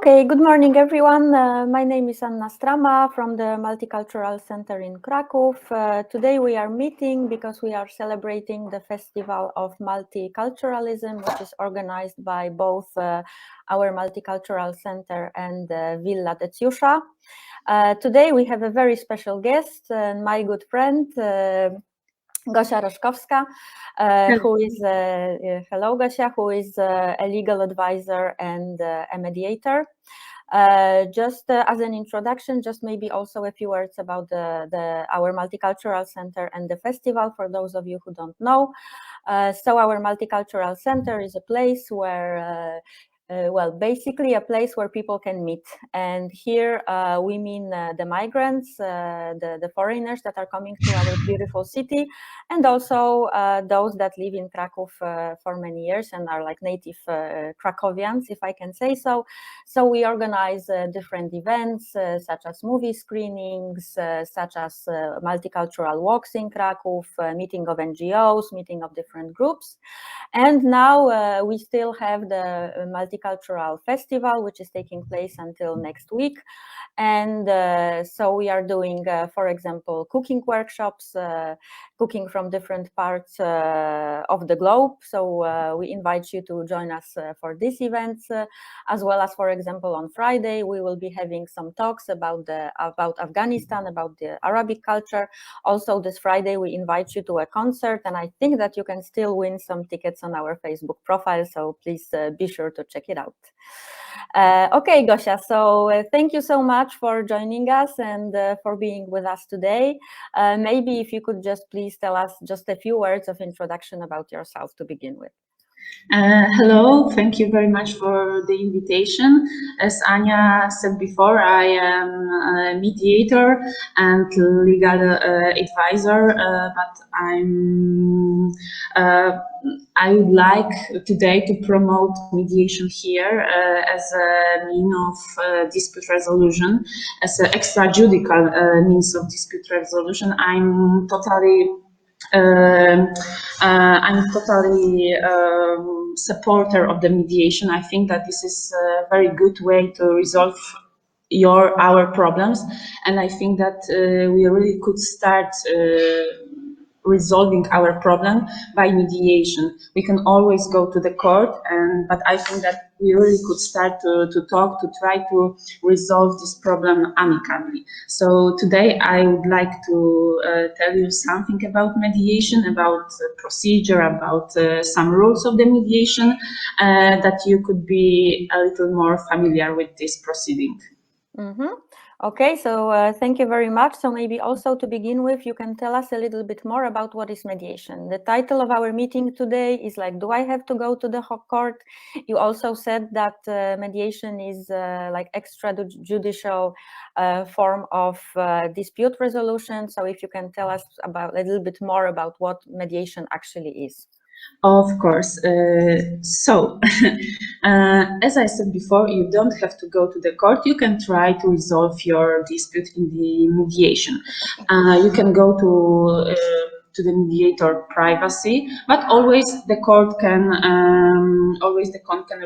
Okay, good morning, everyone. My name is Anna Strama from the Multicultural Center in Krakow. Today we are meeting because we are celebrating the Festival of Multiculturalism, which is organized by both our Multicultural Center and Villa Deciusza. Today we have a very special guest, my good friend, Gosia Roszkowska, who is, hello Gosia, who is a legal advisor and a mediator. Just as an introduction, just maybe also a few words about our Multicultural Center and the festival for those of you who don't know. So our Multicultural Center is a place where well, basically a place where people can meet. And here we mean the migrants, the foreigners that are coming to our beautiful city, and also those that live in Krakow for many years and are like native Krakowians, if I can say so. So we organize different events such as movie screenings, such as multicultural walks in Krakow, meeting of NGOs, meeting of different groups. And now we still have the Multicultural Festival, which is taking place until next week. And so we are doing, for example, cooking workshops, cooking from different parts of the globe. So we invite you to join us for these events, as well as, for example, on Friday, we will be having some talks about Afghanistan, about the Arabic culture. Also this Friday, we invite you to a concert, and I think that you can still win some tickets on our Facebook profile. So please be sure to check it out. Okay, Gosia, so thank you so much for joining us and for being with us today. Maybe if you could just please tell us just a few words of introduction about yourself to begin with. Hello, thank you very much for the invitation. As Anya said before, I am a mediator and legal advisor, but I would like today to promote mediation here as a means of dispute resolution, as an extrajudicial means of dispute resolution. I'm totally supporter of the mediation. I think that this is a very good way to resolve our problems, and I think that we really could start resolving our problem by mediation. We can always go to the court, but I think that we really could start to talk, to try to resolve this problem amicably. So today I would like to tell you something about mediation, about procedure, about some rules of the mediation, that you could be a little more familiar with this proceeding. Mm-hmm. Okay, so thank you very much. So maybe also to begin with, you can tell us a little bit more about what is mediation. The title of our meeting today is like, do I have to go to the court? You also said that mediation is like extrajudicial form of dispute resolution. So if you can tell us about a little bit more about what mediation actually is. Of course. As I said before, you don't have to go to the court. You can try to resolve your dispute in the mediation. You can go to the mediator privacy, but always the court can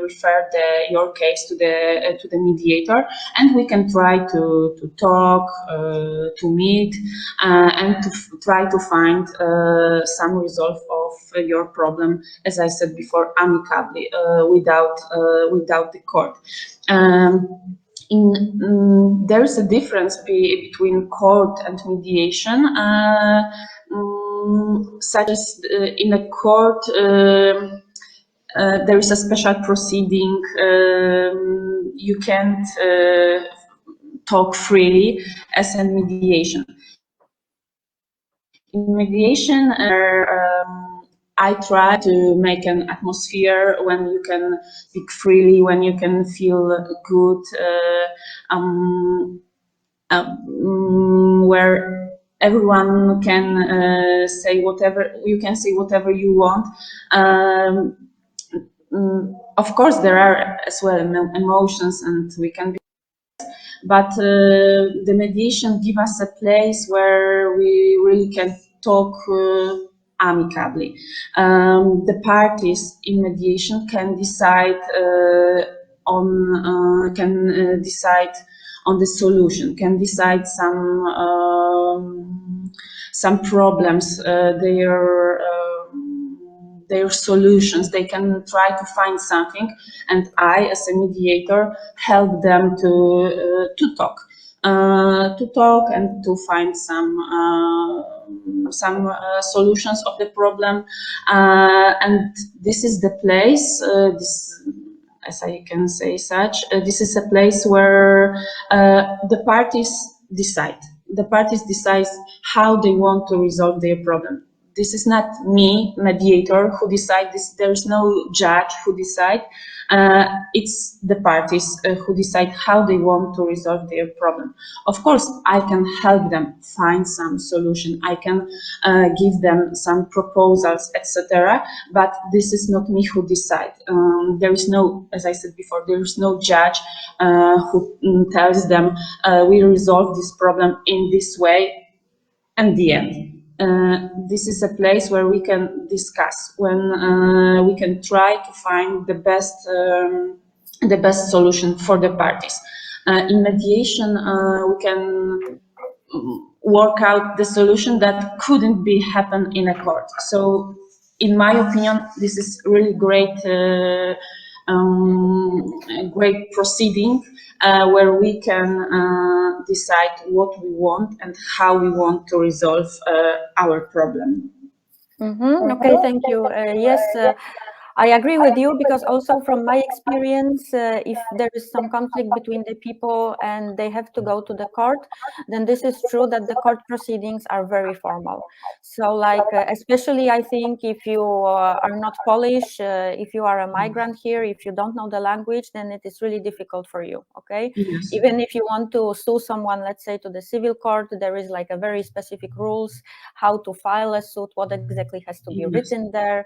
refer your case to the mediator, and we can try to talk, to meet, and to try to find some resolve of your problem, as I said before, amicably, without the court. There is a difference between court and mediation, such as in a court there is a special proceeding. You can't talk freely, as in mediation. In mediation, I try to make an atmosphere when you can speak freely, when you can feel good, where everyone can say whatever you want. Of course, there are as well emotions, and we can be. But the mediation gives us a place where we really can talk amicably. The parties in mediation can decide decide on the solution, can decide some problems, their solutions. They can try to find something, and I, as a mediator, help them to talk and to find some solutions of the problem. And this is the place. As I can say such, this is a place where the parties decide. The parties decide how they want to resolve their problem. This is not me, mediator, who decide this. There's no judge who decide. It's the parties who decide how they want to resolve their problem. Of course, I can help them find some solution. I can give them some proposals, etc. But this is not me who decide. There is no, as I said before, there is no judge who tells them we resolve this problem in this way. And the end. This is a place where we can discuss, when we can try to find the best solution for the parties. In mediation, we can work out the solution that couldn't be happen in a court. So, in my opinion, this is really great proceeding where we can decide what we want and how we want to resolve our problem. Okay, thank you. Yes, I agree with you, because also from my experience, if there is some conflict between the people and they have to go to the court, then this is true that the court proceedings are very formal. So like, especially I think if you are not Polish, if you are a migrant here, if you don't know the language, then it is really difficult for you, okay? Yes. Even if you want to sue someone, let's say to the civil court, there is like a very specific rules, how to file a suit, what exactly has to be written there.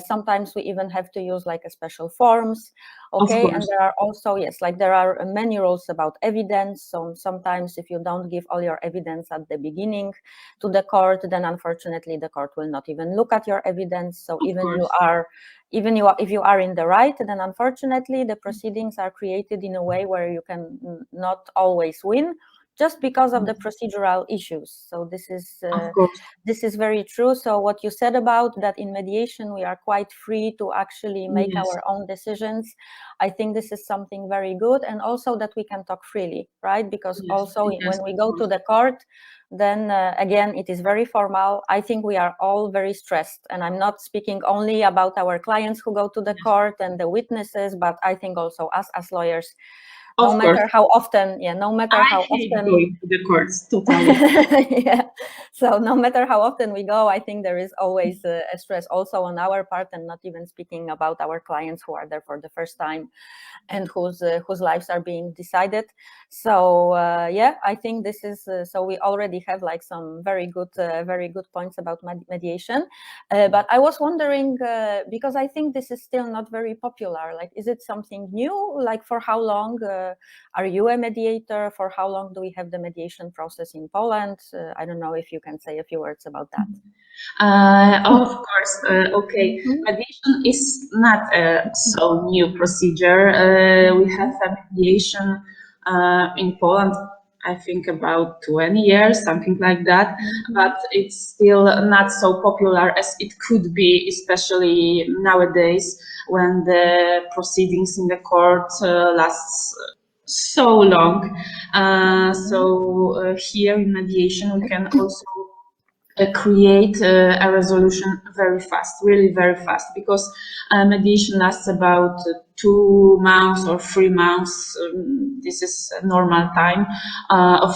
Sometimes we even have to use like a special forms, okay? And there are also, yes, like there are many rules about evidence. So sometimes if you don't give all your evidence at the beginning to the court, then unfortunately the court will not even look at your evidence. So if you are in the right, then unfortunately the proceedings are created in a way where you can not always win, just because of the procedural issues. So this is very true. So what you said about that in mediation we are quite free to actually make our own decisions, I think this is something very good, and also that we can talk freely, right? Because also when we go to the court, then again it is very formal. I think we are all very stressed, and I'm not speaking only about our clients who go to the court and the witnesses, but I think also us as lawyers. No matter how often, going to the courts, totally. So no matter how often we go, I think there is always a stress also on our part, and not even speaking about our clients who are there for the first time and whose lives are being decided. So I think this is so we already have like some very good points about mediation. But I was wondering, because I think this is still not very popular. Like, is it something new? Like, for how long are you a mediator? For how long do we have the mediation process in Poland? I don't know if you can say a few words about that. Of course. Okay. Mediation is not a so new procedure. We have a mediation in Poland, I think about 20 years, something like that, but it's still not so popular as it could be, especially nowadays when the proceedings in the court lasts so long. So here in mediation we can also create a resolution very fast, really very fast, because mediation lasts about 2 months or 3 months. This is a normal time of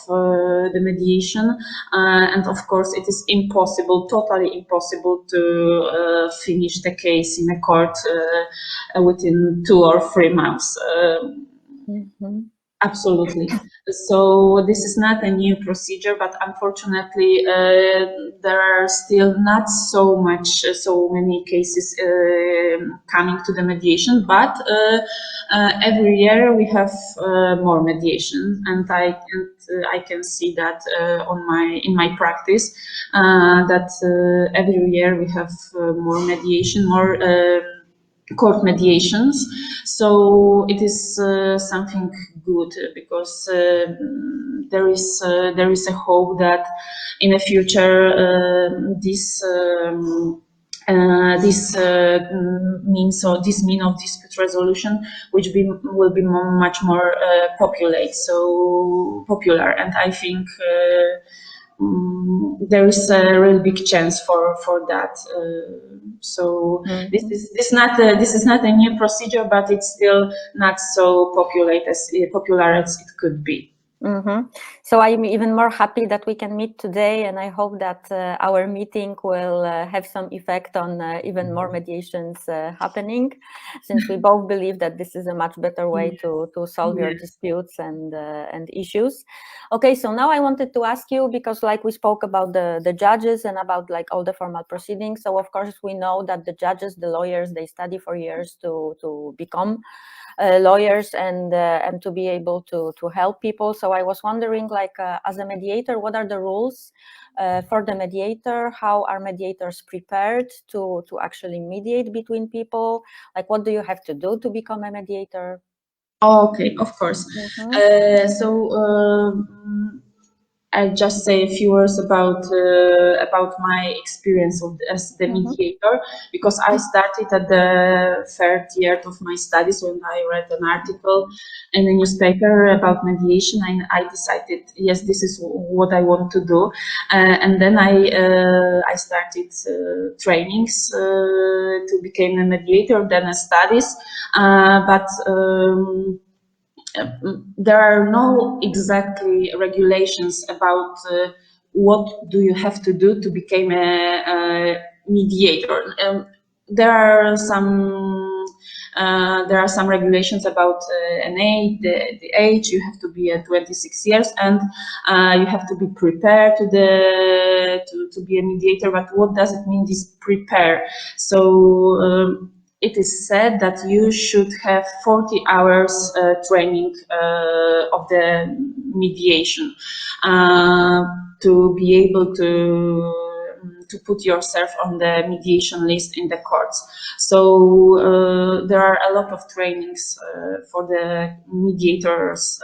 the mediation, and of course it is impossible, totally impossible to finish the case in a court within 2 or 3 months. Absolutely. So this is not a new procedure, but unfortunately there are still not so many cases coming to the mediation. But every year we have more mediation, and I can see that in my practice that every year we have more mediation, court mediations. So it is something good, because there is a hope that in the future this means of dispute resolution, which will be much more popular, and I think there is a really big chance for that. So this is not a new procedure, but it's still not so popular as it could be. So I'm even more happy that we can meet today, and I hope that our meeting will have some effect on even more mediations happening, since we both believe that this is a much better way to solve your disputes and issues. Okay, so now I wanted to ask you, because like we spoke about the judges and about like all the formal proceedings. So of course we know that the judges, the lawyers, they study for years to become lawyers and to be able to help people. So I was wondering, like as a mediator, what are the rules for the mediator? How are mediators prepared to actually mediate between people? Like, what do you have to do to become a mediator? Okay, of course. I'll just say a few words about my experience as the mediator, because I started at the third year of my studies when I read an article in a newspaper about mediation, and I decided, yes, this is what I want to do, and then I started trainings to become a mediator, then studies, but there are no exactly regulations about what do you have to do to become a mediator. There are some regulations about an age, the age. You have to be at 26 years, and you have to be prepared to be a mediator. But what does it mean, this prepare? So it is said that you should have 40 hours training of the mediation to be able to put yourself on the mediation list in the courts. So there are a lot of trainings for the mediators,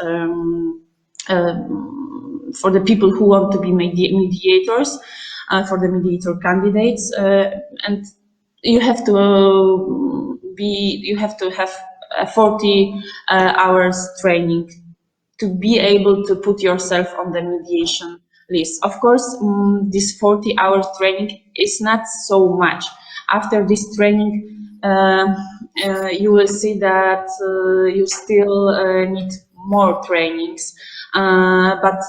for the people who want to be mediators, for the mediator candidates, and you have to have 40 hours training to be able to put yourself on the mediation list. Of course, this 40 hours training is not so much. After this training, you will see that you still need more trainings. But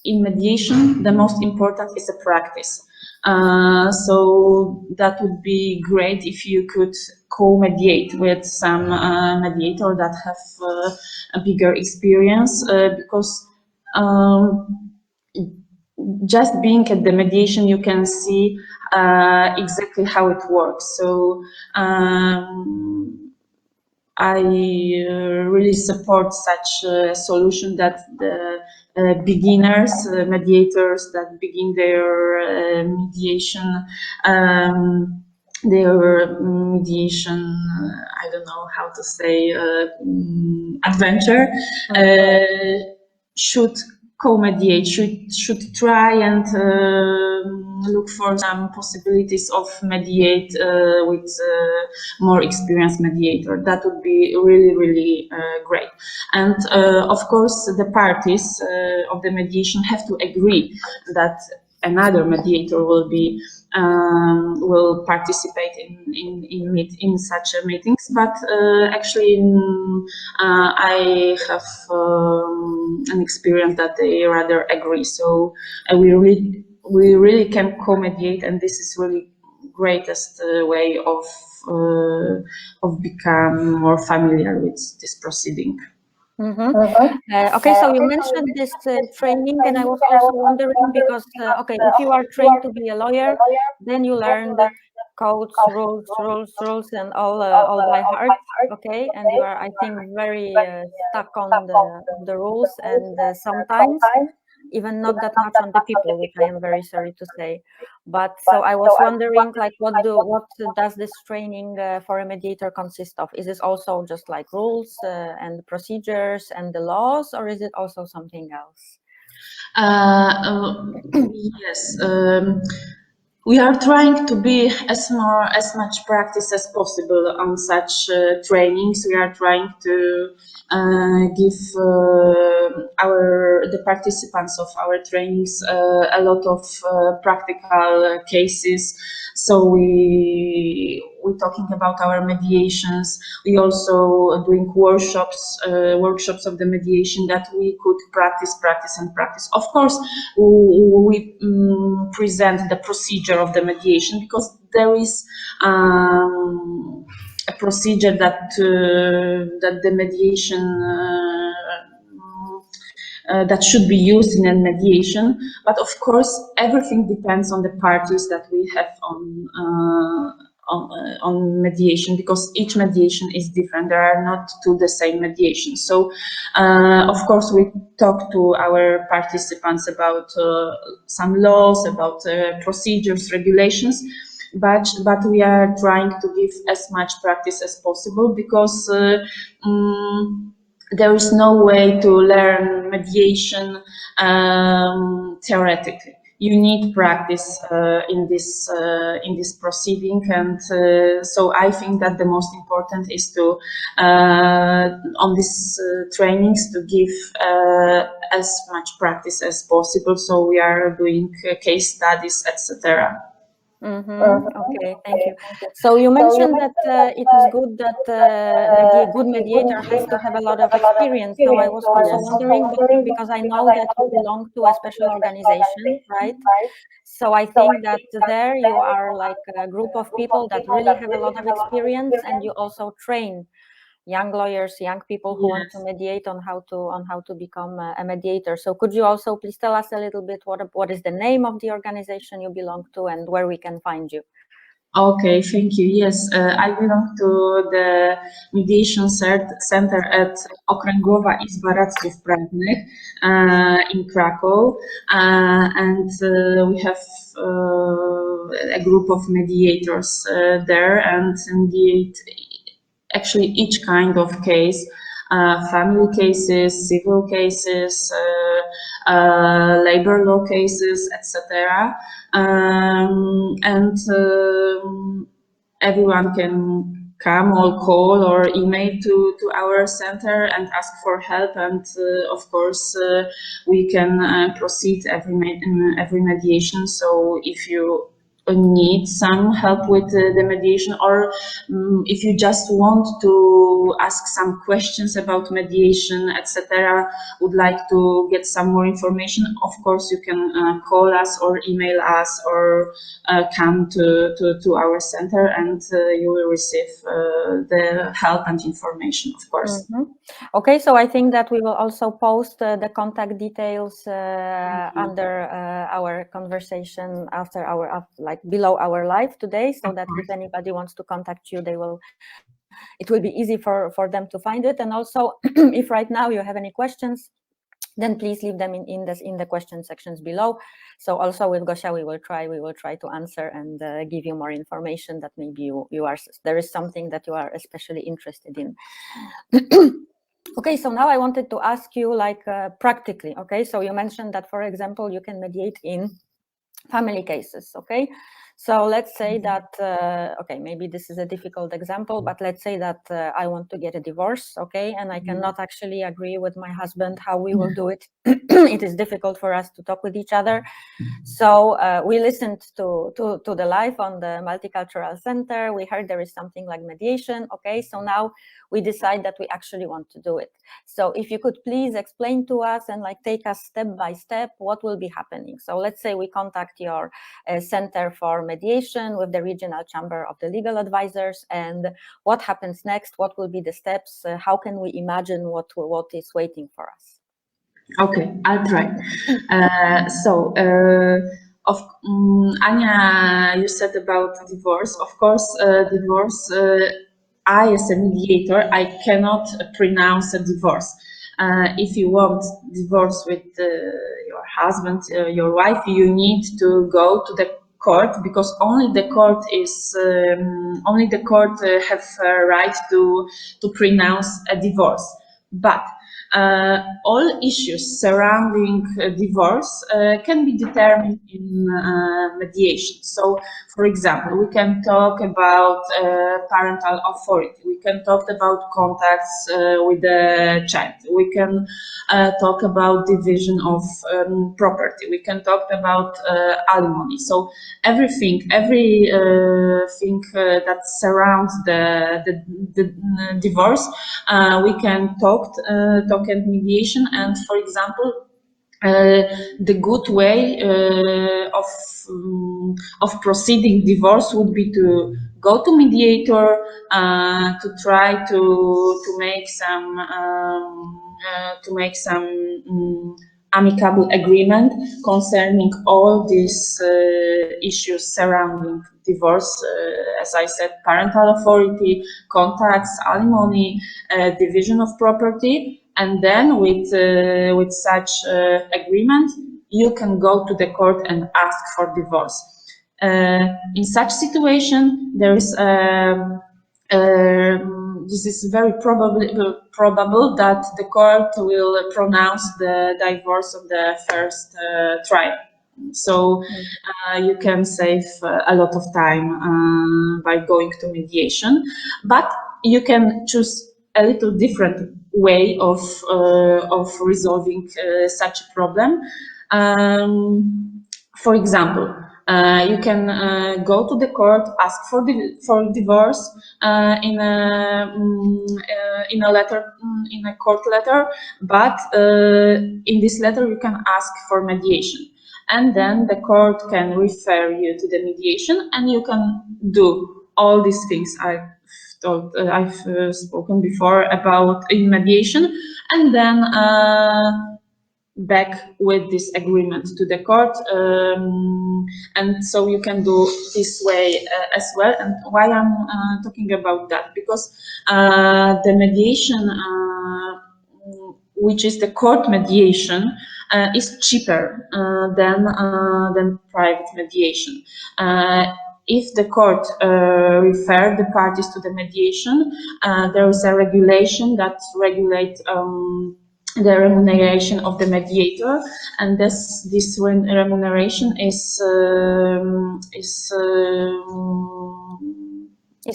in mediation, the most important is the practice. So that would be great if you could co-mediate with some mediator that have a bigger experience, because just being at the mediation, you can see exactly how it works. So I really support such a solution that the beginners, mediators that begin their mediation, I don't know how to say, adventure, should co-mediate, should try and look for some possibilities of mediate with more experienced mediator. That would be really, really great. And of course, the parties of the mediation have to agree that another mediator will participate in such meetings. But actually, I have an experience that they rather agree. So we really can co-mediate, and this is really greatest way of become more familiar with this proceeding. Okay, so you mentioned this training, and I was also wondering, because okay, if you are trained to be a lawyer, then you learn the codes, rules, and all by heart. Okay, and you are, I think, very stuck on the rules, and sometimes even not that much on the people, which I am very sorry to say. But so I was wondering, like, what does this training for a mediator consist of? Is this also just like rules and procedures and the laws, or is it also something else? Yes. We are trying to be as much practice as possible on such trainings. We are trying to give the participants of our trainings a lot of practical cases. So we're talking about our mediations. We also doing workshops of the mediation that we could practice. Of course, we present the procedure of the mediation, because there is a procedure that the mediation that should be used in a mediation. But of course, everything depends on the parties that we have on mediation, because each mediation is different. There are not two the same mediations. So, of course, we talk to our participants about some laws, about procedures, regulations, but we are trying to give as much practice as possible, because there is no way to learn mediation theoretically. You need practice in this proceeding, and so I think that the most important is to on these trainings to give as much practice as possible. So we are doing case studies, etc. Okay, thank you. So you mentioned that it is good that the good mediator has to have a lot of experience. So I was also wondering, because I know that you belong to a special organization, right? So I think that there you are like a group of people that really have a lot of experience, and you also train young lawyers, young people who want to mediate on how to become a mediator. So could you also please tell us a little bit what is the name of the organization you belong to and where we can find you? Okay, thank you. Yes, I belong to the Mediation Center at Okręgowej Izbie Radców Prawnych in Krakow, and we have a group of mediators there, and mediate actually each kind of case, family cases, civil cases, labor law cases, etc. And everyone can come or call or email to our center and ask for help, and of course we can proceed every mediation. So if you need some help with the mediation, or if you just want to ask some questions about mediation, etc., would like to get some more information, of course you can call us or email us, or come to our center, and you will receive the help and information, of course. Okay, so I think that we will also post the contact details under our conversation after our below our live today, so that if anybody wants to contact you, it will be easy for them to find it. And also, if right now you have any questions, then please leave them in the question sections below. So also with Gosia, we will try to answer and give you more information that maybe there is something that you are especially interested in. Okay, so now I wanted to ask you, like, practically. Okay, so you mentioned that, for example, you can mediate in family cases. Okay, so let's say that okay, maybe this is a difficult example, but let's say that I want to get a divorce, okay, and I cannot actually agree with my husband how we will do it. It is difficult for us to talk with each other. So we listened to the live on the Multicultural Center. We heard there is something like mediation. Okay, so now we decide that we actually want to do it. So if you could please explain to us and like take us step by step, what will be happening. So let's say we contact your Center for Mediation with the Regional Chamber of the Legal Advisors, and what happens next? What will be the steps? How can we imagine what is waiting for us? Okay, I'll try. Anya, you said about divorce. Of course, divorce, I as a mediator, I cannot pronounce a divorce. if you want divorce with your husband, your wife, you need to go to the court, because only the court have a right to pronounce a divorce. But all issues surrounding divorce can be determined in mediation. So, for example, we can talk about parental authority. We can talk about contacts with the child. We can talk about division of property. We can talk about alimony. So everything that surrounds the divorce, we can talk at mediation. And for example, the good way of proceeding divorce would be to go to mediator, to try to make some amicable agreement concerning all these issues surrounding divorce, as I said, parental authority, contacts, alimony, division of property, and then with such agreement, you can go to the court and ask for divorce. In such situation, there is this is very probable that the court will pronounce the divorce of the first trial. So you can save a lot of time by going to mediation, but you can choose a little different way of resolving such a problem. For example, you can go to the court, ask for divorce in a letter, in a court letter, but in this letter you can ask for mediation, and then the court can refer you to the mediation, and you can do all these things I've spoken before about in mediation, and then back with this agreement to the court, and so you can do this way as well. And why I'm talking about that, because the mediation, which is the court mediation, is cheaper than private mediation. If the court refer the parties to the mediation, there is a regulation that regulates the remuneration of the mediator, and this remuneration is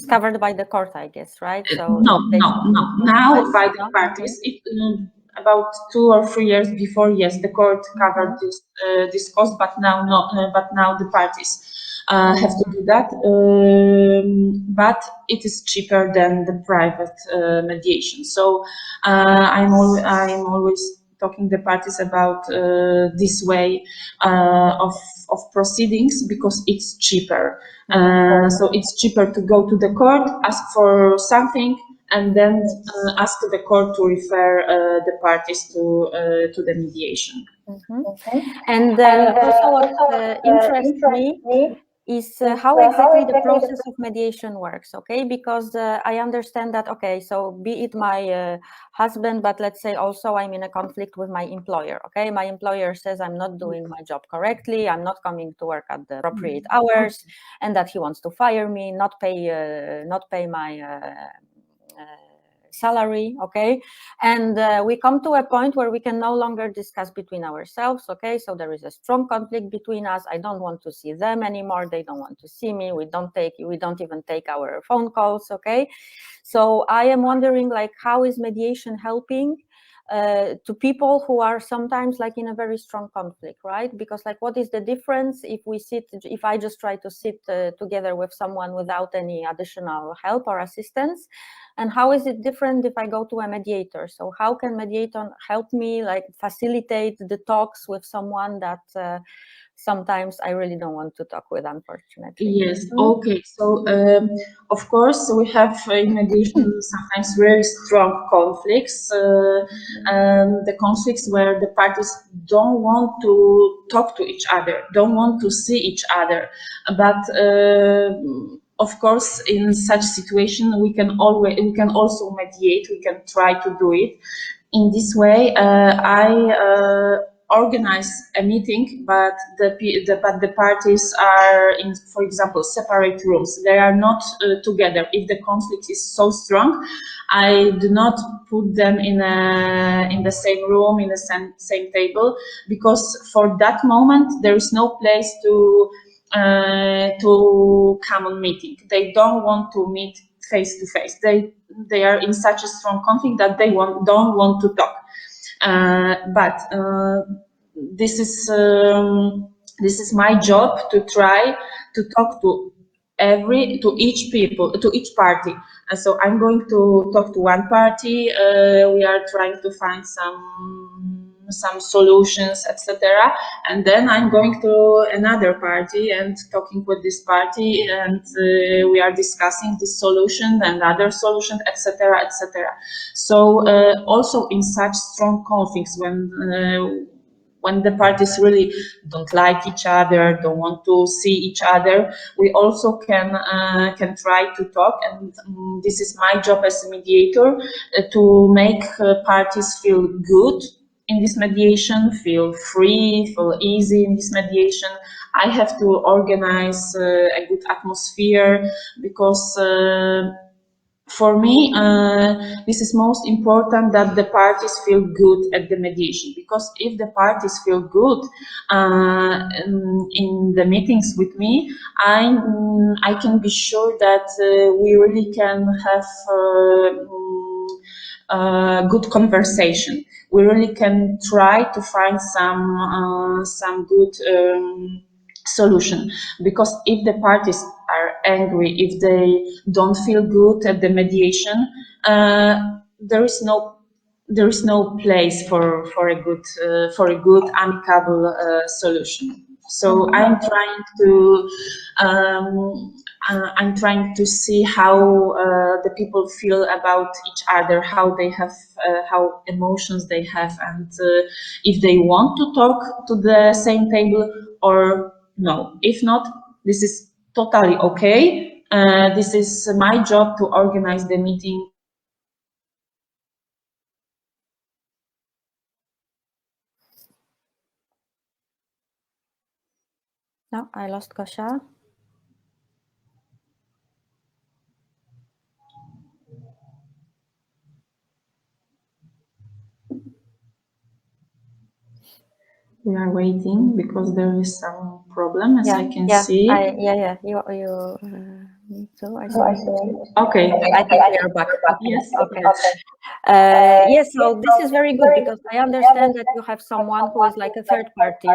covered by the court, I guess, right? So no. Now by the parties. About 2 or 3 years before, yes, the court covered this cost, but now no. But now the parties have to do that. But it is cheaper than the private mediation. So I'm always talking the parties about this way of proceedings, because it's cheaper. So it's cheaper to go to the court, ask for something, and then ask the court to refer the parties to the mediation. And also what interests me is how exactly the process of mediation works, okay? Because I understand that, okay, so be it my husband, but let's say also I'm in a conflict with my employer, okay? My employer says I'm not doing my job correctly, I'm not coming to work at the appropriate hours, and that he wants to fire me, not pay my salary, okay? And we come to a point where we can no longer discuss between ourselves, okay? So there is a strong conflict between us. I don't want to see them anymore. They don't want to see me. We don't even take our phone calls, okay? So I am wondering, like, how is mediation helping to people who are sometimes like in a very strong conflict, right? Because like, what is the difference if I just try to sit together with someone without any additional help or assistance? And how is it different if I go to a mediator? So how can mediator help me, like, facilitate the talks with someone that sometimes I really don't want to talk with, unfortunately? Yes, okay. So, of course, we have in mediation sometimes very strong conflicts, the conflicts where the parties don't want to talk to each other, don't want to see each other. But of course, in such situation, we can also mediate. We can try to do it. in this way, I organize a meeting, but the parties are in, for example, separate rooms. They are not together. If the conflict is so strong, I do not put them in the same room, in the same table, because for that moment there is no place to come on meeting. They don't want to meet face to face. They are in such a strong conflict that they don't want to talk. But this is my job to try to talk to each party. And so I'm going to talk to one party. We are trying to find some solutions, etc. And then I'm going to another party and talking with this party, and we are discussing this solution and other solutions, etc., etc. So also in such strong conflicts, when the parties really don't like each other, don't want to see each other, we also can try to talk, and this is my job as a mediator, to make parties feel good in this mediation, feel free, feel easy in this mediation. I have to organize a good atmosphere, because for me, this is most important, that the parties feel good at the mediation, because if the parties feel good in the meetings with me, I can be sure that we really can have good conversation. We really can try to find some good solution, because if the parties are angry, if they don't feel good at the mediation, there is no place for a good amicable solution. So I'm trying to see how the people feel about each other, how they have, how emotions they have, and if they want to talk to the same table or no. If not, this is totally okay. This is my job to organize the meeting. No, I lost Kasia. We are waiting because there is some problem, as I can see. You need to. I see. Okay. I think we are back. Yes. Okay. Yes. So this is very good, because I understand that you have someone who is like a third party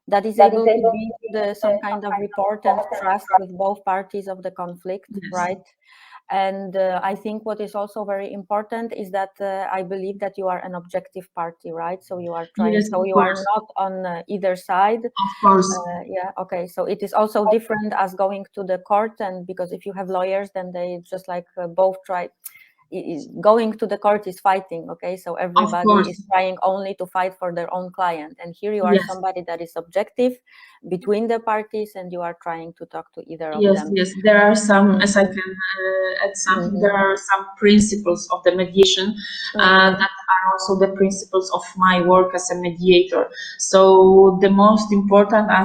that is able to build some kind of rapport and trust with both parties of the conflict, Yes. right? And I think what is also very important is that I believe that you are an objective party, right? So you are trying, Yes, so you are not on either side. Of course. Yeah, okay. So it is also different as going to the court, and because if you have lawyers, then they just like both try. Going to the court is fighting, okay? So everybody is trying only to fight for their own client, and here you are somebody that is objective between the parties, and you are trying to talk to either of them. Yes, there are some, as I can add something, there are some principles of the mediation that are also the principles of my work as a mediator. So the most important are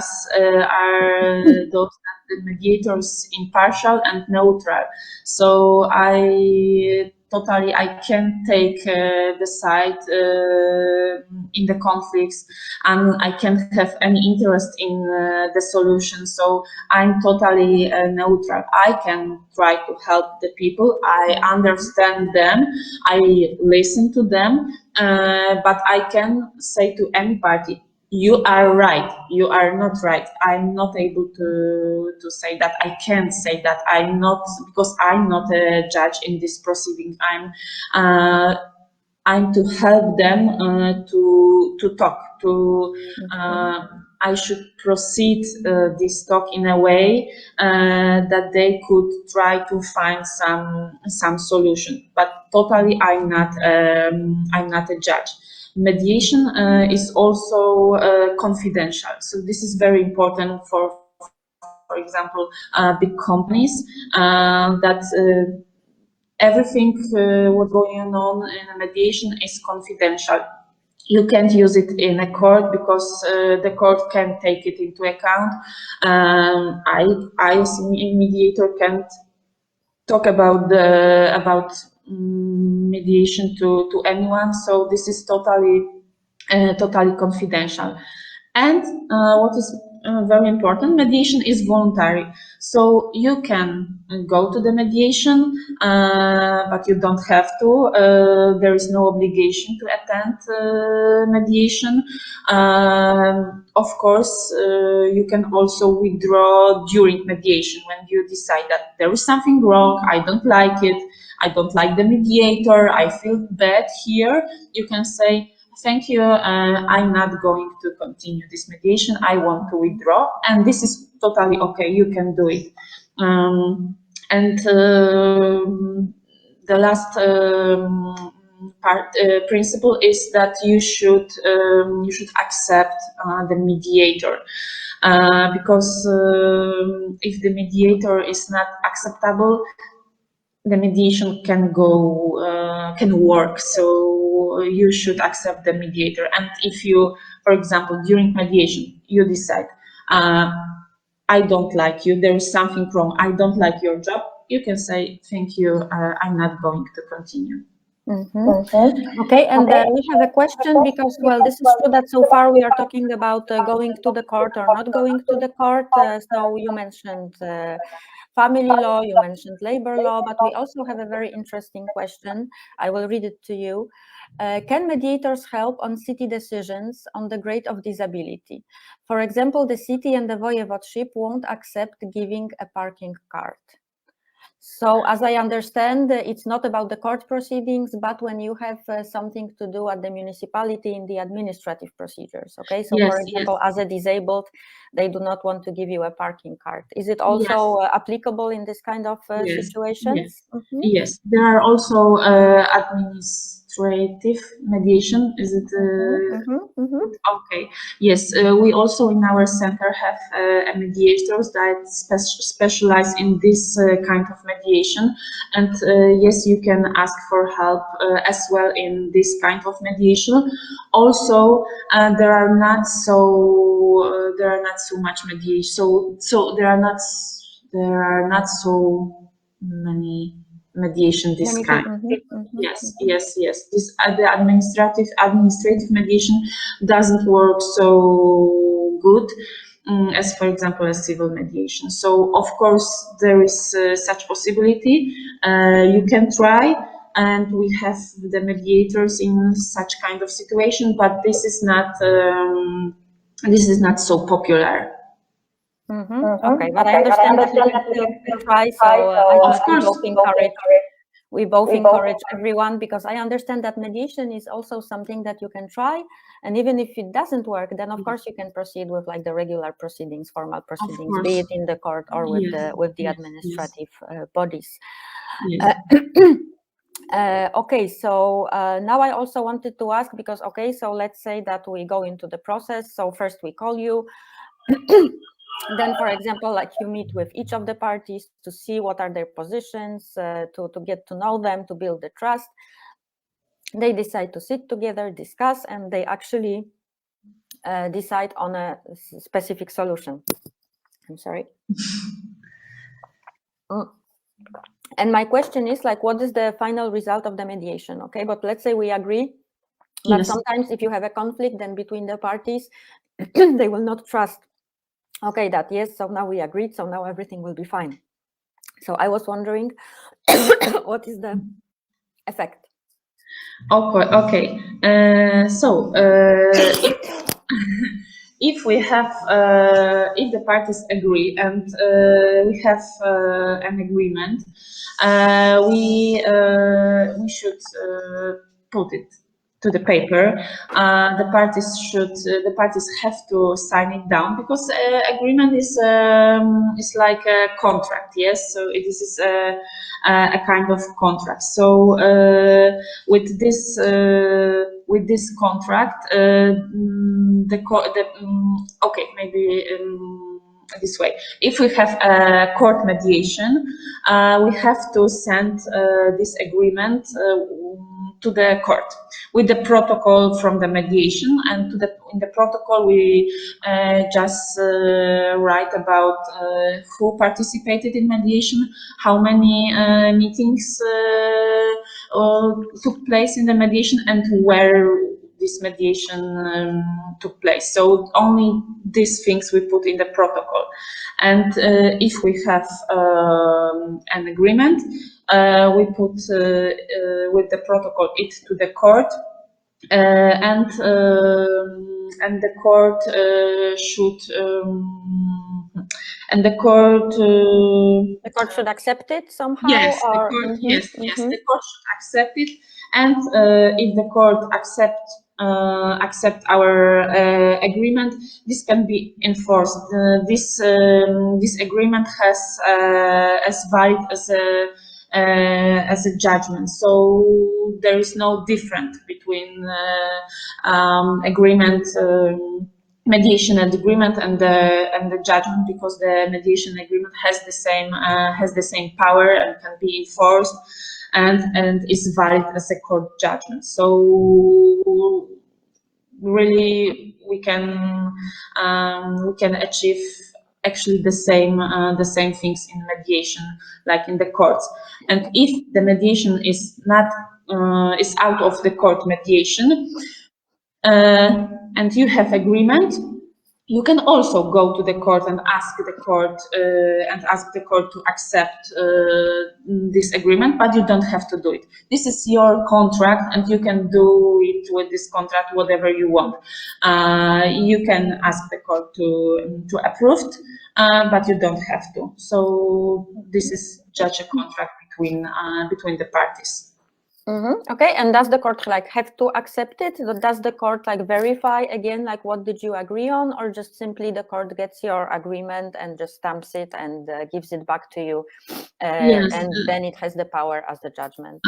those that the mediator is impartial and neutral. So I can take the side in the conflicts, and I can't have any interest in the solution. So I'm totally neutral. I can try to help the people. I understand them. I listen to them. But I can say to any party, you are right, you are not right. I'm not able to say that. I can't say that. I'm not, because I'm not a judge in this proceeding. I'm to help them to talk. I should proceed this talk in a way that they could try to find some solution. But totally, I'm not a judge. Mediation is also confidential, so this is very important for example, big companies that everything what's going on in a mediation is confidential. You can't use it in a court because the court can take it into account. I as a mediator can't talk about mediation to anyone, so this is totally confidential. And what is very important, mediation is voluntary, so you can go to the mediation, but you don't have to. There is no obligation to attend mediation. Of course, you can also withdraw during mediation when you decide that there is something wrong, I don't like it, I don't like the mediator, I feel bad here. You can say, thank you, I'm not going to continue this mediation, I want to withdraw, and this is totally okay, you can do it. The last principle is that you should accept the mediator, because if the mediator is not acceptable, the mediation can work. So you should accept the mediator. And if you, for example, during mediation, you decide, I don't like you, there is something wrong, I don't like your job, you can say, thank you, I'm not going to continue. Okay, and we have a question, because, well, this is true that so far we are talking about going to the court or not going to the court. So you mentioned family law, you mentioned labor law, but we also have a very interesting question. I will read it to you. Can mediators help on city decisions on the grade of disability? For example, the city and the voivodeship won't accept giving a parking card. So, as I understand, it's not about the court proceedings, but when you have something to do at the municipality in the administrative procedures, okay? So, Yes, for example, yes. as a disabled, they do not want to give you a parking card. Is it also applicable in this kind of situations? Yes. Yes, there are also administrative mediation. Is it? Okay. Yes, we also in our center have mediators that specialize in this kind of mediation, and yes, you can ask for help as well in this kind of mediation. Also, there are not so much mediation. So there are not so many mediation this kind. Yes. This the administrative mediation doesn't work so good as, for example, a civil mediation. So of course there is such possibility. You can try, and we have the mediators in such kind of situation, but this is not so popular. Okay, but I understand that you can still try, so I think we both encourage everyone, because I understand that mediation is also something that you can try, and even if it doesn't work, then of course you can proceed with like the regular proceedings, formal proceedings, be it in the court or with the administrative bodies. Okay, so now I also wanted to ask, because okay, so let's say that we go into the process. So first we call you. Then, for example, like you meet with each of the parties to see what are their positions, to get to know them, to build the trust. They decide to sit together, discuss, and they actually decide on a specific solution. I'm sorry. And my question is, like, what is the final result of the mediation? Okay, but let's say we agree, but sometimes if you have a conflict, then between the parties, they will not trust. Okay, that yes, so now we agreed, so now everything will be fine. So I was wondering, what is the effect? Okay. If we have, if the parties agree and we have an agreement, we should put it to the paper. The parties have to sign it down, because agreement is like a contract. Yes, so this is a kind of contract. So with this contract, this way. If we have a court mediation, we have to send this agreement to the court with the protocol from the mediation, and in the protocol we just write about who participated in mediation, how many meetings took place in the mediation, and where this mediation took place. So only these things we put in the protocol. And if we have an agreement, we put with the protocol it to the court, and the court should the court should accept it somehow. Yes, or? the court, yes, the court should accept it, and if the court accept our agreement, this can be enforced. This agreement has as valid as a judgment. So there is no difference between agreement. Mediation and agreement and the judgment, because the mediation agreement has the same power and can be enforced and is valid as a court judgment. So really we can achieve actually the same things in mediation like in the courts. And if the mediation is not is out of the court mediation, and you have agreement, you can also go to the court and ask the court to accept this agreement, but you don't have to do it. This is your contract, and you can do it with this contract whatever you want. You can ask the court to approve it, but you don't have to. So this is just a contract between the parties. Okay, and does the court like have to accept it? Does the court like verify again, like what did you agree on, or just simply the court gets your agreement and just stamps it and gives it back to you, Yes, and then it has the power as the judgment?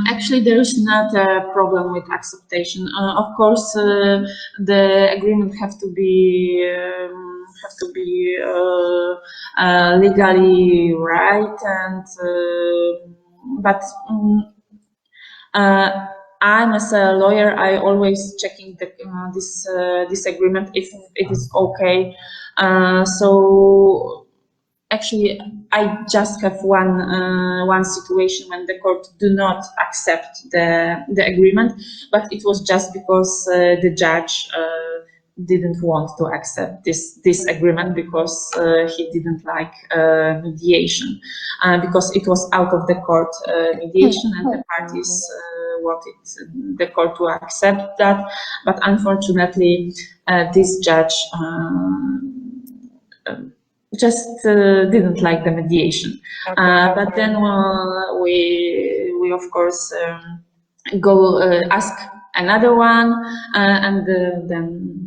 Actually, there is not a problem with acceptation. Of course, the agreement have to be legally right, and but. I'm as a lawyer, I always checking this agreement if it is okay. So actually, I just have one situation when the court do not accept the agreement, but it was just because the judge didn't want to accept this agreement because he didn't like mediation, because it was out of the court mediation, and the parties wanted the court to accept that, but unfortunately this judge just didn't like the mediation. But then we of course go ask another one, and then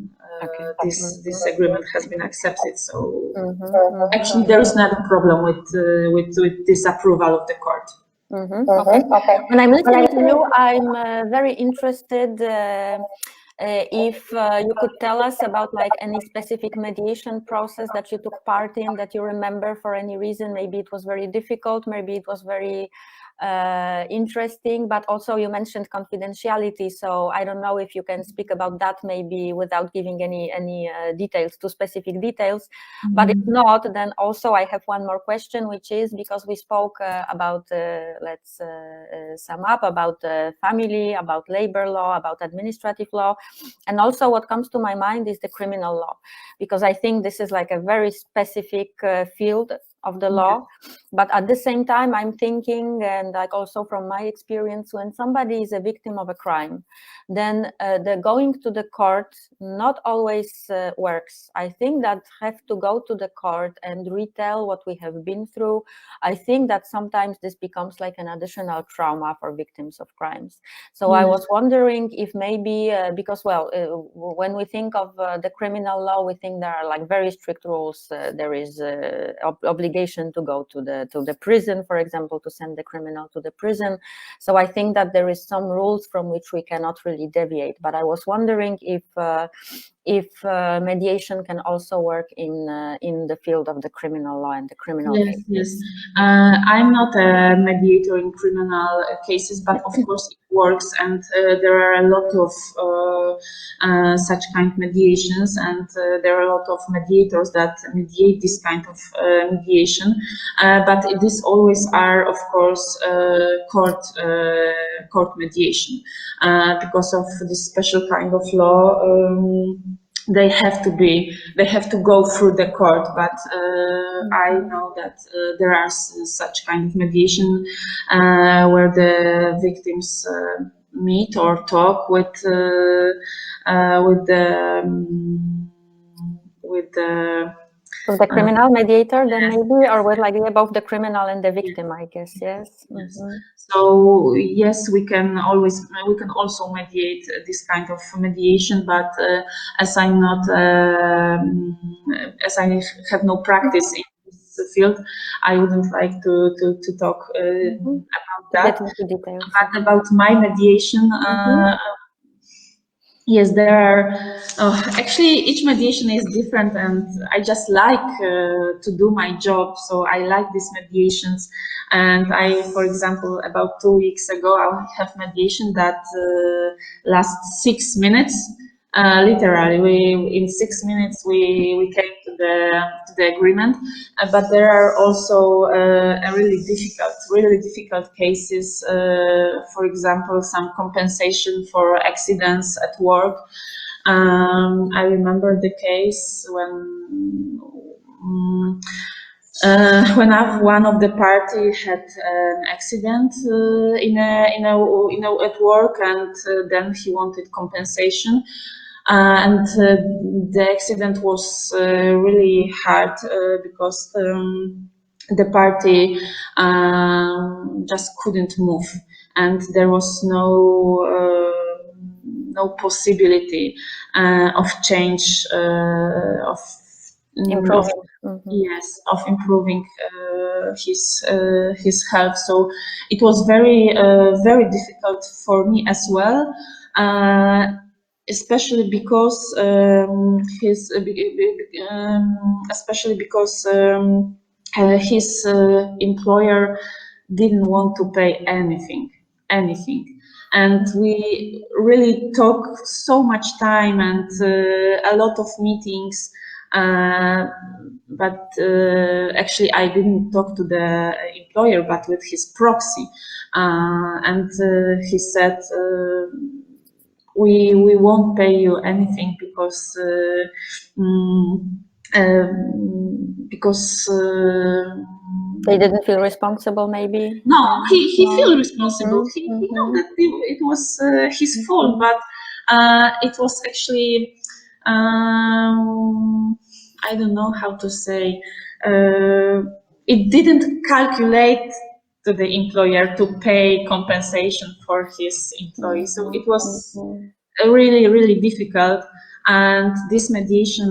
this agreement has been accepted. So actually, there is not a problem with this approval of the court. Okay. When I'm listening to you, I'm very interested if you could tell us about like any specific mediation process that you took part in that you remember for any reason. Maybe it was very difficult, maybe it was very interesting, but also you mentioned confidentiality, so I don't know if you can speak about that maybe without giving any details, too specific details. But if not, then also I have one more question, which is, because we spoke about let's sum up about family, about labor law, about administrative law, and also what comes to my mind is the criminal law, because I think this is like a very specific field of the law. But at the same time, I'm thinking, and like also from my experience, when somebody is a victim of a crime, then the going to the court not always works. I think that have to go to the court and retell what we have been through. I think that sometimes this becomes like an additional trauma for victims of crimes. So I was wondering if maybe, because well, when we think of the criminal law, we think there are like very strict rules. There is obligation to go to the the prison, for example, to send the criminal to the prison. So I think that there is some rules from which we cannot really deviate. But I was wondering if mediation can also work in the field of the criminal law and the criminal cases. Yes. I'm not a mediator in criminal cases, but of course it works, and there are a lot of such kind of mediations, and there are a lot of mediators that mediate this kind of mediation. But these always are, of course, court mediation, because of this special kind of law. They have to go through the court, but I know that there are such kind of mediation where the victims meet or talk with the criminal mediator, then maybe, or with like both the criminal and the victim, I guess. Yes. So yes, we can also mediate this kind of mediation, but as I'm not as I have no practice in this field, I wouldn't like to talk about that. But about my mediation. Yes, there are. Actually, each mediation is different, and I just like to do my job. So I like these mediations. And for example, about 2 weeks ago, I have mediation that lasts 6 minutes. Literally, in 6 minutes we came to the agreement. But there are also really difficult cases. For example, some compensation for accidents at work. I remember the case when one of the party had an accident at work, and then he wanted compensation. And the accident was really hard because the party just couldn't move, and there was no possibility of change of improving. Of improving his health. So it was very difficult for me as well. Especially because his employer didn't want to pay anything, and we really took so much time and a lot of meetings. But actually, I didn't talk to the employer, but with his proxy, and he said, we won't pay you anything because they didn't feel responsible, maybe. No, he feel responsible. He knew that it was his fault, but it was actually I don't know how to say. It didn't calculate to the employer to pay compensation for his employees. So it was really difficult, and this mediation,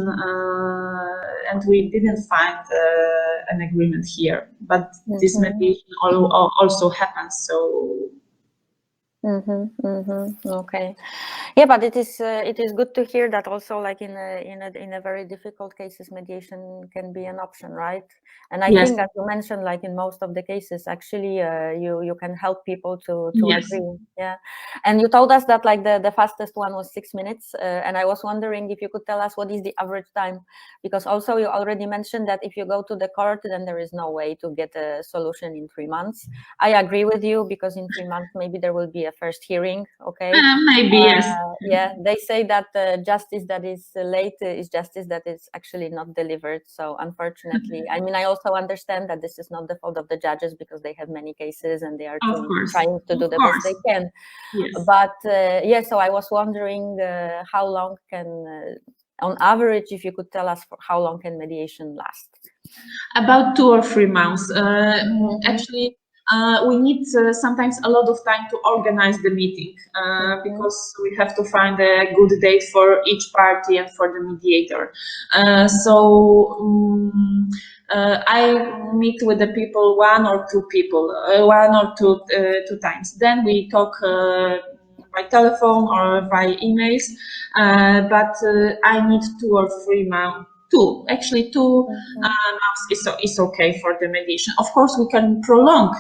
and we didn't find an agreement here, but this mediation also happens. So Okay, yeah, but it is good to hear that also, like in a very difficult cases, mediation can be an option, right? And I think, as you mentioned, like in most of the cases, actually, you can help people to agree. Yeah, and you told us that like the fastest one was 6 minutes, and I was wondering if you could tell us what is the average time, because also you already mentioned that if you go to the court, then there is no way to get a solution in 3 months. I agree with you, because in 3 months maybe there will be a first hearing. Okay, maybe yes. Yeah, they say that justice that is late is justice that is actually not delivered. So unfortunately, I mean, I also understand that this is not the fault of the judges, because they have many cases and they are trying to do the best they can. Yes. But yeah, so I was wondering how long can, on average, if you could tell us how long can mediation last? About 2 or 3 months. Actually, we need sometimes a lot of time to organize the meeting, because we have to find a good date for each party and for the mediator. I meet with the people one or two times. Then we talk by telephone or by emails, but I need 2 or 3 months. Two months is okay for the mediation. Of course, we can prolong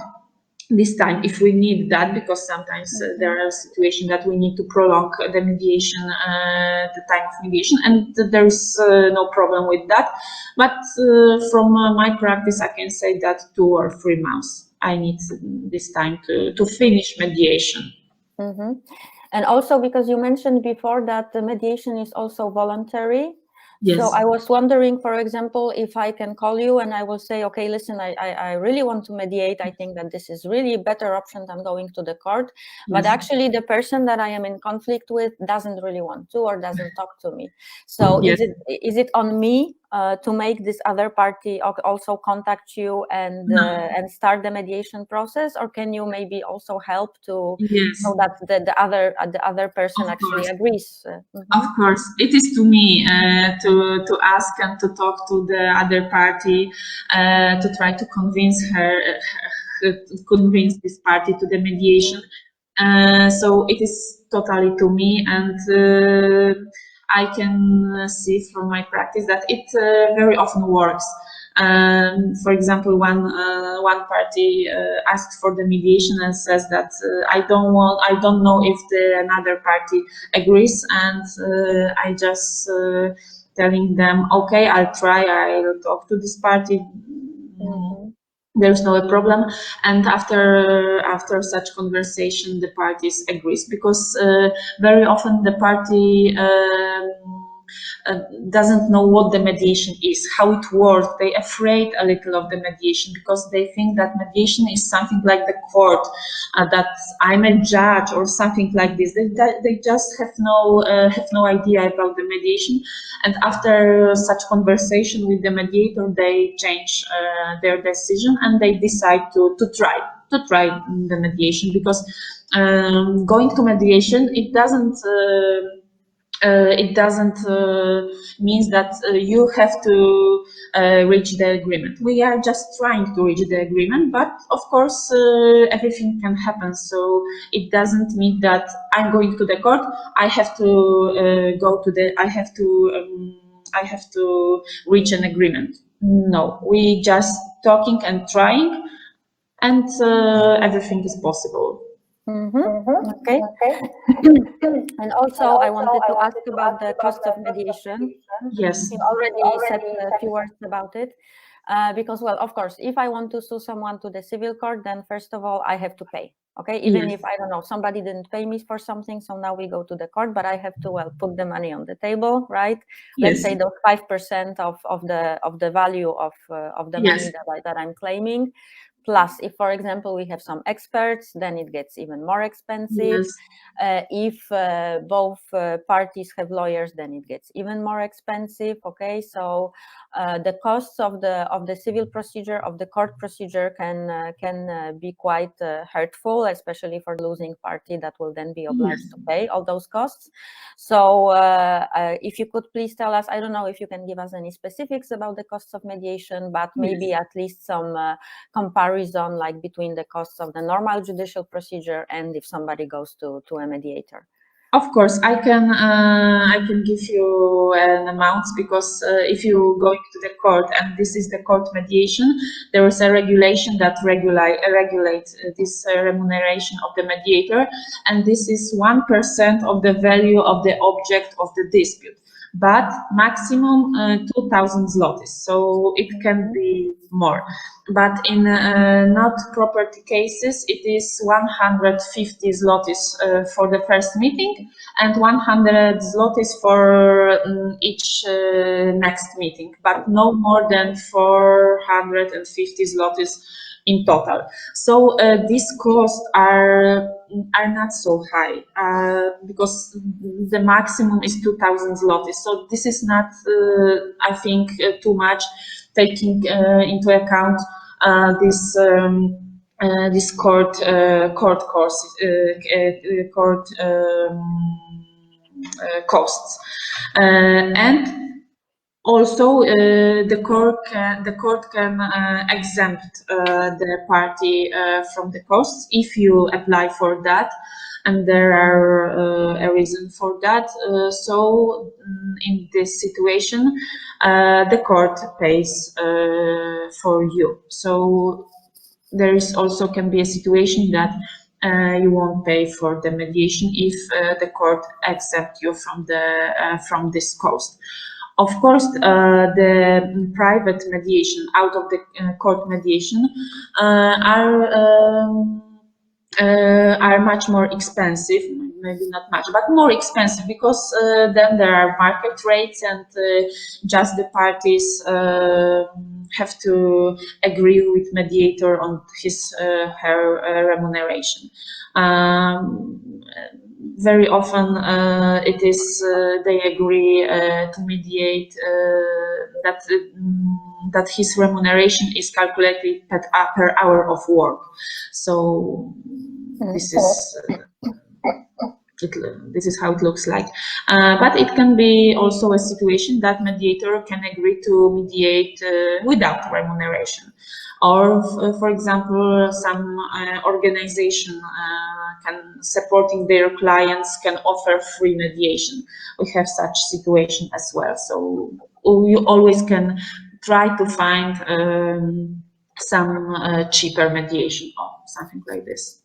this time if we need that, because sometimes there are situations that we need to prolong the mediation, the time of mediation, and there is no problem with that. But from my practice, I can say that 2 or 3 months I need this time to finish mediation. And also, because you mentioned before that the mediation is also voluntary. Yes. So I was wondering, for example, if I can call you and I will say, okay, listen, I really want to mediate. I think that this is really a better option than going to the court. But actually the person that I am in conflict with doesn't really want to or doesn't talk to me. So is it on me to make this other party also contact you and start the mediation process, or can you maybe also help to so that the other person actually agrees? Of course, it is to me to ask and to talk to the other party, to try to convince this party to the mediation. So it is totally to me, and I can see from my practice that it very often works. For example, one party asked for the mediation and says that I don't know if another party agrees, and I just telling them, okay, I'll try, I'll talk to this party. There's no problem, and after such conversation, the parties agrees, because very often the party doesn't know what the mediation is, how it works. They're afraid a little of the mediation because they think that mediation is something like the court, that I'm a judge or something like this. They just have no idea about the mediation, and after such conversation with the mediator, they change their decision and they decide to try the mediation, because going to mediation, it doesn't means that you have to reach the agreement. We are just trying to reach the agreement, but of course everything can happen. So it doesn't mean that I'm going to the court, I have to I have to reach an agreement. No, we just talking and trying, and everything is possible. Okay. And also, I wanted to ask about the cost of mediation. Yes. You already said a few words about it. Because, well, of course, if I want to sue someone to the civil court, then first of all, I have to pay. Okay, even if, I don't know, somebody didn't pay me for something, so now we go to the court, but I have to, well, put the money on the table, right? Let's say those 5% of the value of the money that I'm claiming. Plus, if, for example, we have some experts, then it gets even more expensive. If both parties have lawyers, then it gets even more expensive. Okay, so the costs of the civil procedure, of the court procedure, can be quite hurtful, especially for the losing party that will then be obliged to pay all those costs. So if you could please tell us, I don't know if you can give us any specifics about the costs of mediation, but maybe at least some comparison, like between the costs of the normal judicial procedure and if somebody goes to a mediator. Of course, I can give you an amount, because if you go to the court and this is the court mediation, there is a regulation that regulates this remuneration of the mediator, and this is 1% of the value of the object of the dispute, but maximum 2,000 zlotys, so it can be more. But in not property cases, it is 150 zlotys for the first meeting and 100 zlotys for each next meeting, but no more than 450 zlotys in total. So these costs are not so high, because the maximum is 2,000 zlotys. So this is not, I think, too much, taking into account this court costs, and Also, the court can exempt the party from the costs if you apply for that, and there are a reason for that. So in this situation, the court pays for you. So there is also can be a situation that you won't pay for the mediation if the court accepts you from this cost. Of course, the private mediation out of the court mediation are much more expensive. Maybe not much, but more expensive, because then there are market rates, and just the parties have to agree with mediator on his her remuneration. Very often it is they agree to mediate that his remuneration is calculated per hour of work. So this is how it looks like. But it can be also a situation that mediator can agree to mediate without remuneration. Or, for example, some organization supporting their clients can offer free mediation. We have such situation as well. So you always can try to find some cheaper mediation or something like this.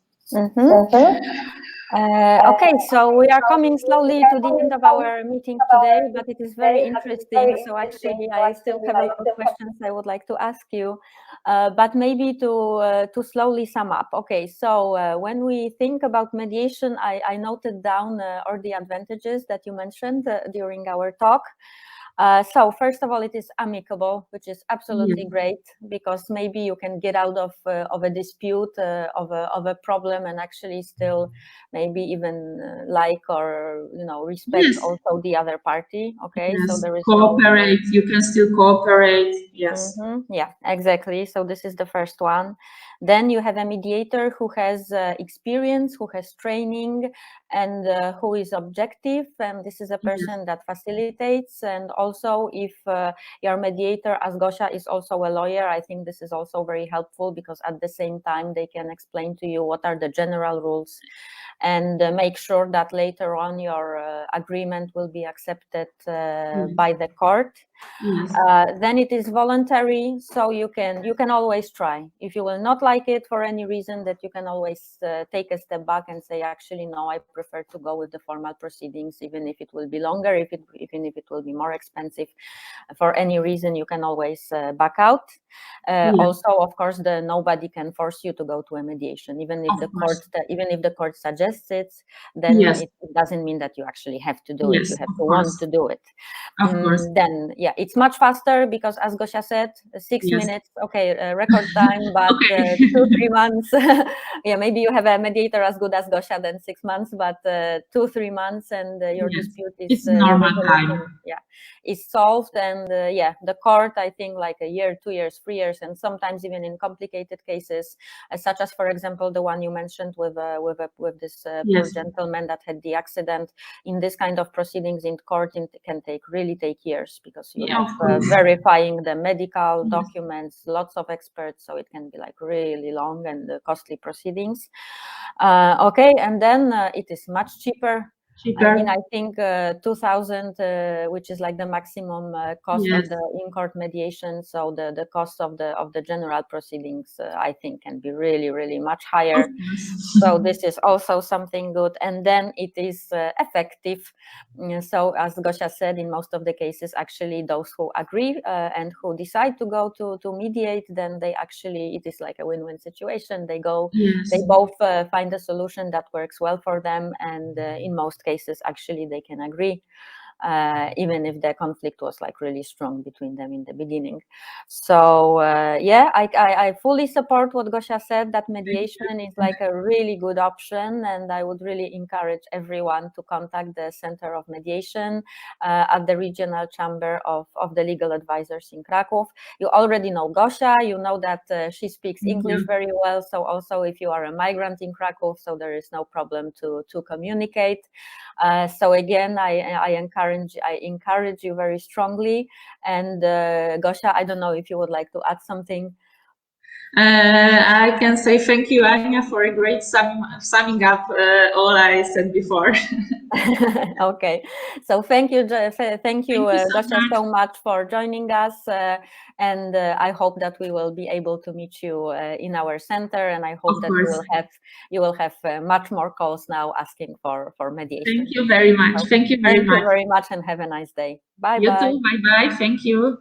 Okay, so we are coming slowly to the end of our meeting today, but it is very interesting. So actually, I still have a lot of questions I would like to ask you, but maybe to slowly sum up. Okay, so when we think about mediation, I noted down all the advantages that you mentioned during our talk. So first of all, it is amicable, which is absolutely great, because maybe you can get out of a dispute, of a problem, and actually still maybe even like or respect also the other party. Okay, so there is cooperate. You can still cooperate. Yes. Yeah, exactly. So this is the first one. Then you have a mediator who has experience, who has training, and who is objective, and this is a person that facilitates. And also, if your mediator, as Gosia, is also a lawyer, I think this is also very helpful, because at the same time they can explain to you what are the general rules, and make sure that later on your agreement will be accepted by the court. Then it is voluntary, so you can always try. If you will not like it for any reason, that you can always take a step back and say, actually, no, I prefer to go with the formal proceedings, even if it will be longer, even if it will be more expensive. For any reason, you can always back out. Also, of course, nobody can force you to go to a mediation, even if the court suggests it. Then it doesn't mean that you actually have to do it. You have to want to do it. Then it's much faster, because as Gosia said, 6 minutes, record time, but 2-3 months. Maybe you have a mediator as good as Gosia, then 6 months, but 2-3 months, and your dispute is normal time. Is solved. And the court, I think, like a year, 2 years, 3 years, and sometimes even in complicated cases, such as, for example, the one you mentioned with this poor gentleman that had the accident. In this kind of proceedings in court, it can really take years, because you have verifying the medical documents, lots of experts, so it can be like really long and costly proceedings. And then it is much cheaper. I mean, I think 2,000, which is like the maximum cost of the in-court mediation. So the cost of the general proceedings, I think, can be really, really much higher. So this is also something good. And then it is effective. So as Gosia said, in most of the cases, actually, those who agree and who decide to go to mediate, then it is like a win-win situation. They go, they both find a solution that works well for them, and in most cases, actually, they can agree, even if the conflict was like really strong between them in the beginning. So I fully support what Gosia said, that mediation is like a really good option, and I would really encourage everyone to contact the Center of Mediation at the Regional Chamber of the Legal Advisors in Krakow. You already know Gosia, you know that she speaks English very well, so also if you are a migrant in Krakow, so there is no problem to communicate. So again, I encourage encourage you very strongly. And Gosia, I don't know if you would like to add something. I can say thank you, Anya, for a great summing up all I said before. Okay, so thank you Gosia, so much for joining us, and I hope that we will be able to meet you in our center, and I hope that you will have much more calls now asking for mediation. Thank you very much. So, thank you very much. Thank you very much, and have a nice day. Bye. You too. Bye bye. Thank you.